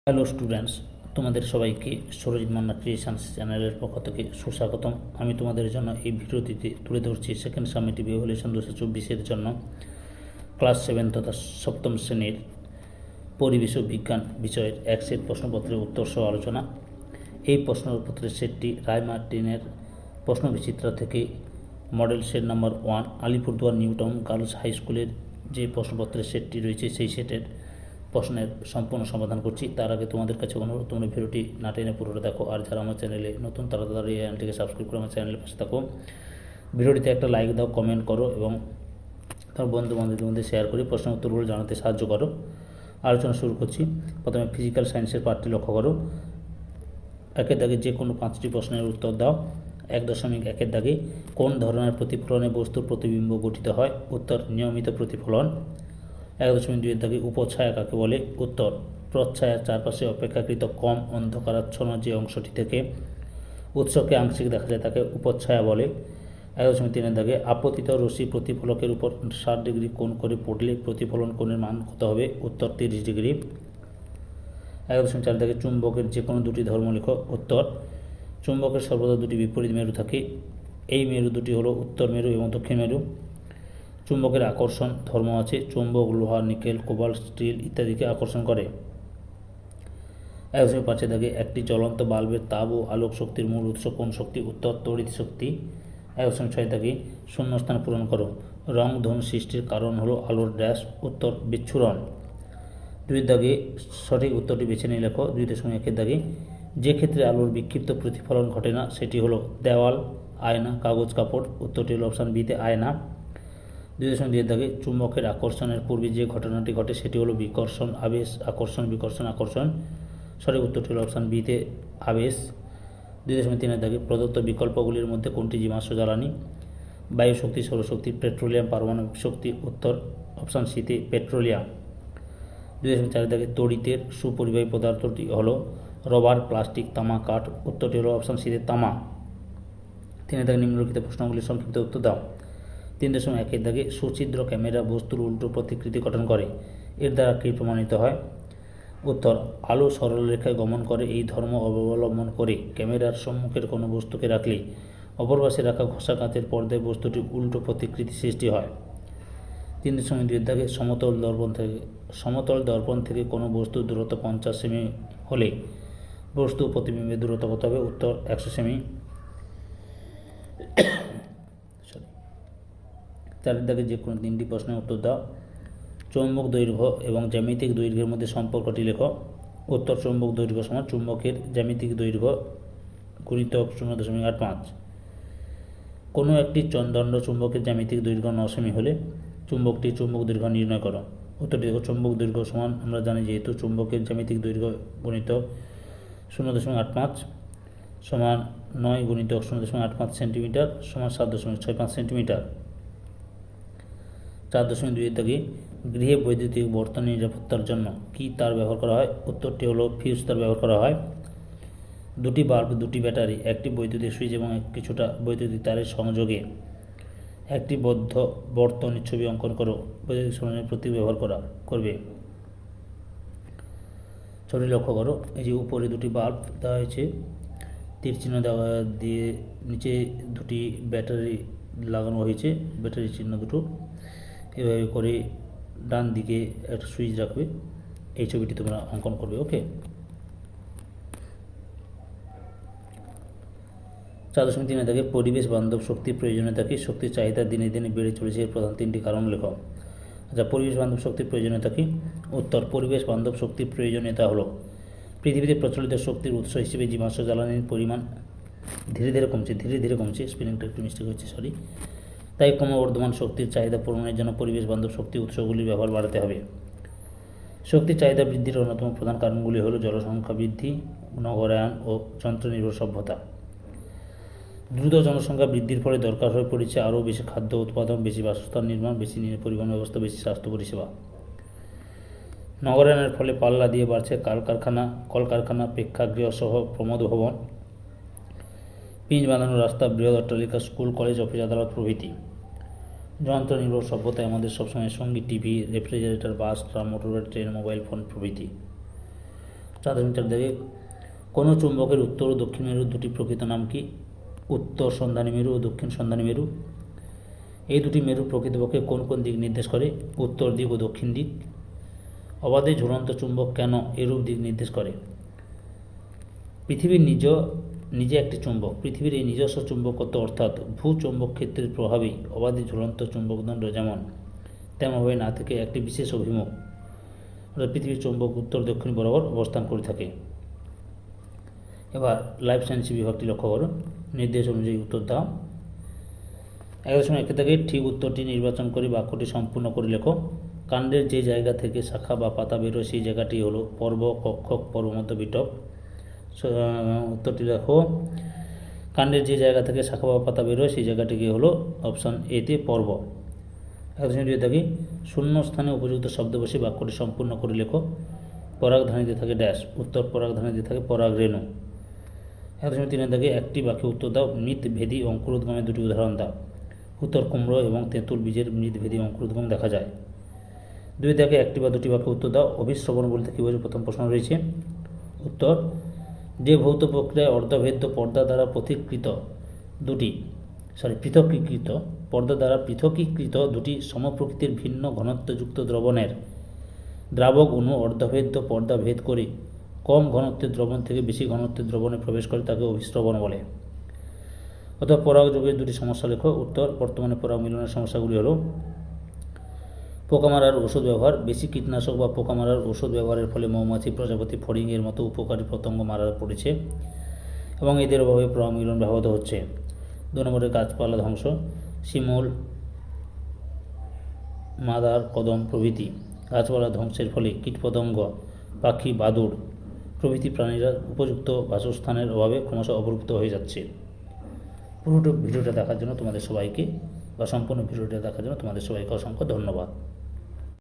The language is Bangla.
হ্যালো স্টুডেন্টস, তোমাদের সবাইকে সরজিৎ মান্না ক্রিয়েশনস চ্যানেলের পক্ষ থেকে সুস্বাগতম। আমি তোমাদের জন্য এই ভিডিওটিতে তুলে ধরছি সেকেন্ড সামেটিভ ইভ্যালুয়েশন 2024-এর জন্য ক্লাস 7 তথা সপ্তম শ্রেণীর পরিবেশ ও বিজ্ঞান বিষয়ের এক সেট প্রশ্নপত্রের উত্তর সহ আলোচনা। এই প্রশ্নপত্রের সেটটি রায় মার্টিনের প্রশ্নবিচিত্রা থেকে model set number 1 Alipurduar new town girls high স্কুলের যে প্রশ্নপত্রের সেটটি রয়েছে সেই সেটের প্রশ্নের সম্পূর্ণ সমাধান করছি। তার আগে তোমাদের কাছে অনুরোধ, তোমরা ভিডিওটি না টেনে পুরোটা দেখো, আর যারা আমার চ্যানেলে নতুন তারা তাড়াতাড়ি চ্যানেলটিকে সাবস্ক্রাইব করে আমার চ্যানেলের পাশে থাকো। ভিডিওটিতে একটা লাইক দাও, কমেন্ট করো এবং তার বন্ধু বান্ধবদের মধ্যে শেয়ার করে প্রশ্ন উত্তরগুলো জানাতে সাহায্য করো। আলোচনা শুরু করছি। প্রথমে ফিজিক্যাল সায়েন্সের পার্টটি লক্ষ্য করো। একের দাগে যে কোনো 5টি প্রশ্নের উত্তর দাও। 1.1 দাগে কোন ধরনের প্রতিফলনে বস্তুর প্রতিবিম্ব গঠিত হয়? উত্তর নিয়মিত প্রতিফলন। 1.2 দাগে উপছায়া কাকে বলে? উত্তর প্রচ্ছায়ার চারপাশে অপেক্ষাকৃত কম অন্ধকারাচ্ছন্ন যে অংশটি থেকে উৎসকে আংশিক দেখা যায় তাকে উপচ্ছায়া বলে। 1.3 দাগে আপতিত রশ্মি প্রতিফলকের উপর 60 ডিগ্রি কোণ করে পড়লে প্রতিফলন কোণের মান কত হবে? উত্তর 30 ডিগ্রি। 1.4 দাগে চুম্বকের যে কোনো দুটি ধর্ম লেখো। উত্তর চুম্বকের সর্বদা দুটি বিপরীত মেরু থাকে। এই মেরু দুটি হলো উত্তর মেরু এবং দক্ষিণ মেরু। চুম্বকের আকর্ষণ ধর্ম আছে। চুম্বক লোহা, নিকেল, কোবাল্ট, স্টিল ইত্যাদিকে আকর্ষণ করে। 1.5 দাগে একটি জ্বলন্ত বাল্বের তাপ ও আলোক শক্তির মূল উৎস কোন শক্তি? উত্তর তড়িৎ শক্তি। 1.6 দাগে শূন্যস্থান পূরণ করো। রং ধন সৃষ্টির কারণ হলো আলোর ড্যাশ। উত্তর বিচ্ছুরণ। 2 দাগে সঠিক উত্তরটি বেছে নিয়ে লেখো। 2.1 দাগে যে ক্ষেত্রে আলোর বিক্ষিপ্ত প্রতিফলন ঘটে না সেটি হলো দেওয়াল, আয়না, কাগজ, কাপড়। উত্তরটি হলো অপশান বিতে আয়না। 2.2 দাগে চুম্বকের আকর্ষণের পূর্বে যে ঘটনাটি ঘটে সেটি হলো বিকর্ষণ, আবেশ, আকর্ষণ, বিকর্ষণ, আকর্ষণ। সঠিক উত্তরটি হলো অপশান বিতে আবেশ। 2.3 দাগে প্রদত্ত বিকল্পগুলির মধ্যে কোনটি জীবাশ্ম জ্বালানি? বায়ু শক্তি, সৌরশক্তি, পেট্রোলিয়াম, পারমাণবিক শক্তি। উত্তর অপশান সিতে পেট্রোলিয়াম। 2.4 দাগে তড়িতের সুপরিবাহী পদার্থটি হলো রবার, প্লাস্টিক, তামা, কাঠ। উত্তরটি হলো অপশান সিতে তামা। 3 দাগে নিম্নলিখিত প্রশ্নগুলির সংক্ষিপ্ত উত্তর দাও। 3.1 দাগে সুছিদ্র ক্যামেরা বস্তুর উল্টো প্রতিকৃতি গঠন করে। এর দ্বারা কী প্রমাণিত হয়? উত্তর আলো সরলরেখায় গমন করে। এই ধর্ম অবলম্বন করে ক্যামেরার সম্মুখের কোনো বস্তুকে রাখলে অপর পাশে রাখা ঘষা কাঁচের পর্দায় বস্তুটির উল্টো প্রতিকৃতি সৃষ্টি হয়। 3.2 দাগে সমতল দর্পণ থেকে কোনো বস্তুর দূরত্ব 50 সেমি হলে বস্তু প্রতিবিম্বের দূরত্ব কত হবে? উত্তর 100 সেমি। 4 দাগে যে কোনো 3টি প্রশ্নের উত্তর দাও। চৌম্বক দৈর্ঘ্য এবং জ্যামিতিক দৈর্ঘ্যের মধ্যে সম্পর্কটি লেখো। উত্তর চৌম্বক দৈর্ঘ্য সমান চুম্বকের জ্যামিতিক দৈর্ঘ্য গুণিতক 0.85। কোনো একটি দণ্ড চুম্বকের জ্যামিতিক দৈর্ঘ্য 9 সেমি হলে চুম্বকটির চুম্বক দৈর্ঘ্য নির্ণয় করো। উত্তরটি দেখো। চুম্বক দৈর্ঘ্য সমান আমরা জানি যেহেতু চুম্বকের জ্যামিতিক দৈর্ঘ্য গুণিতক 0.85 সমান 9 গুণিতক 0.85 সেন্টিমিটার সমান 7.65 সেন্টিমিটার। 4.2 দাগে গৃহে বৈদ্যুতিক বর্তনী নিরাপত্তার জন্য কী তার ব্যবহার করা হয়? উত্তরটি হলো ফিউজ তার ব্যবহার করা হয়। 2টি বাল্ব, 2টি ব্যাটারি, একটি বৈদ্যুতিক সুইচ এবং কিছুটা বৈদ্যুতিক তারের সংযোগে একটি বদ্ধ বর্তনীর ছবি অঙ্কন করো। বৈদ্যুতিক সরঞ্জামের প্রতীক ব্যবহার করবে। ছবি লক্ষ্য করো। এই যে উপরে 2টি বাল্ব দেওয়া হয়েছে, তীর চিহ্ন দেওয়া দিয়ে নিচে 2টি ব্যাটারি লাগানো হয়েছে, ব্যাটারি চিহ্ন দুটো। এভাবে করে ডান দিকে একটা সুইচ রাখবে। এই ছবিটি তোমরা অঙ্কন করবে। ওকে। 4.3 দাগে পরিবেশ বান্ধব শক্তির প্রয়োজনীয়তা কি? শক্তির চাহিদা দিনে দিনে বেড়ে চলেছে, এর প্রধান 3টি কারণ লেখো। আচ্ছা, পরিবেশ বান্ধব শক্তির প্রয়োজনীয়তা কি? উত্তর পরিবেশ বান্ধব শক্তির প্রয়োজনীয়তা হলো পৃথিবীতে প্রচলিত শক্তির উৎস হিসেবে জীবাশ্ম জ্বালানির পরিমাণ ধীরে ধীরে কমছে, স্পেলিংটা একটু মিস্টেক হচ্ছে, সরি। তাই ক্রমবর্ধমান শক্তির চাহিদা পূরণের জন্য পরিবেশ বান্ধব শক্তি উৎসগুলির ব্যবহার বাড়াতে হবে। শক্তির চাহিদা বৃদ্ধির অন্যতম প্রধান কারণগুলি হলো জনসংখ্যা বৃদ্ধি, নগরায়ন ও যন্ত্রনির্ভর সভ্যতা। দ্রুত জনসংখ্যা বৃদ্ধির ফলে দরকার হয়ে পড়েছে আরও বেশি খাদ্য উৎপাদন, বেশি বাসস্থান নির্মাণ, বেশি পরিবহন ব্যবস্থা, বেশি স্বাস্থ্য পরিষেবা। নগরায়নের ফলে পাল্লা দিয়ে বাড়ছে কলকারখানা, প্রেক্ষাগৃহ সহ প্রমোদ ভবন, পিচ বাঁধানো রাস্তা, বৃহৎ অট্টালিকা, স্কুল, কলেজ, অফিস, আদালত প্রভৃতি। যন্ত্র নির্ভর সভ্যতায় আমাদের সবসময় সঙ্গী টিভি, রেফ্রিজারেটর, বাস, ট্রাম, মোটরগাড়ি, ট্রেন, মোবাইল ফোন প্রভৃতি। 4.4 দেখে কোনো চুম্বকের উত্তর ও দক্ষিণ মেরুর দুটি প্রকৃত নাম কি? উত্তর সন্ধানী মেরু ও দক্ষিণ সন্ধানী মেরু। এই দুটি মেরু প্রকৃতপক্ষে কোন কোন দিক নির্দেশ করে? উত্তর দিক ও দক্ষিণ দিক। অবাধে ঝুলন্ত চুম্বক কেন এরূপ দিক নির্দেশ করে? পৃথিবীর নিজে একটি চুম্বক। পৃথিবীর এই নিজস্ব চুম্বকত্ব অর্থাৎ ভূচুম্বক ক্ষেত্রের প্রভাবেই অবাধে ঝুলন্ত চুম্বকদণ্ড যেমন তেমনভাবে না থেকে একটি বিশেষ অভিমুখ অর্থাৎ পৃথিবীর চুম্বক উত্তর দক্ষিণ বরাবর অবস্থান করে থাকে। এবার লাইফ সায়েন্স বিভাগটি লক্ষ্য করো, নির্দেশ অনুযায়ী উত্তর দাও। 1.1 থেকে ঠিক উত্তরটি নির্বাচন করে বাক্যটি সম্পূর্ণ করে লেখো। কাণ্ডের যে জায়গা থেকে শাখা বা পাতা বেরোয় সেই জায়গাটি হলো পর্ব, কক্ষক, পর্বমধ্য, বিটপ। উত্তরটি লেখো, কাণ্ডের যে জায়গা থেকে শাখা বা পাতা বেরোয় সেই জায়গাটিকে হলো অপশান এতে পর্ব। 1.2 থেকে শূন্য স্থানে উপযুক্ত শব্দ বসে বাক্যটি সম্পূর্ণ করে লেখো। পরাগধানীতে থাকে ড্যাশ, উত্তর পরাগধানীতে থাকে পরাগ রেণু। 1.3 থেকে একটি বাক্যে উত্তর দাও, মৃৎভেদী অঙ্কুরোদ্গমের দুটি উদাহরণ দাও। উত্তর কুমড়ো এবং তেঁতুল বীজের মৃৎভেদী অঙ্কুরোদ্গম দেখা যায়। 2 থেকে একটি বা দুটি বাক্যে উত্তর দাও, অভিশ্রবণ বলতে কী বোঝো? প্রথম প্রশ্ন রয়েছে। উত্তর, যে ভৌত প্রক্রিয়ায় অর্ধভেদ্য পর্দা দ্বারা পৃথকীকৃত দুটি সমপ্রকৃতির ভিন্ন ঘনত্বযুক্ত দ্রাবক অণু অর্ধভেদ্য পর্দা ভেদ করে কম ঘনত্বের দ্রবণ থেকে বেশি ঘনত্বের দ্রবণে প্রবেশ করে তাকে অভিস্রবণ বলে। অথবা পরাগযোগের দুটি সমস্যা লেখো। উত্তর, বর্তমানে পরাগ মিলনের সমস্যাগুলি হলো পোকা মারার ওষুধ ব্যবহার, বেশি কীটনাশক বা পোকা মারার ওষুধ ব্যবহারের ফলে মৌমাছি, প্রজাপতি, ফড়িংয়ের মতো উপকারী পতঙ্গ মারা পড়েছে এবং এদের অভাবে পরাগ মিলন ব্যাহত হচ্ছে। 2 নম্বরে গাছপালা ধ্বংস, শিমুল, মাদার কদম প্রভৃতি গাছপালা ধ্বংসের ফলে কীটপতঙ্গ, পাখি, বাদুড় প্রভৃতি প্রাণীরা উপযুক্ত বাসস্থানের অভাবে ক্রমশ অবলুপ্ত হয়ে যাচ্ছে। পুরো ভিডিওটা দেখার জন্য তোমাদের সবাইকে বা সম্পূর্ণ ভিডিওটা দেখার জন্য তোমাদের সবাইকে অসংখ্য ধন্যবাদ।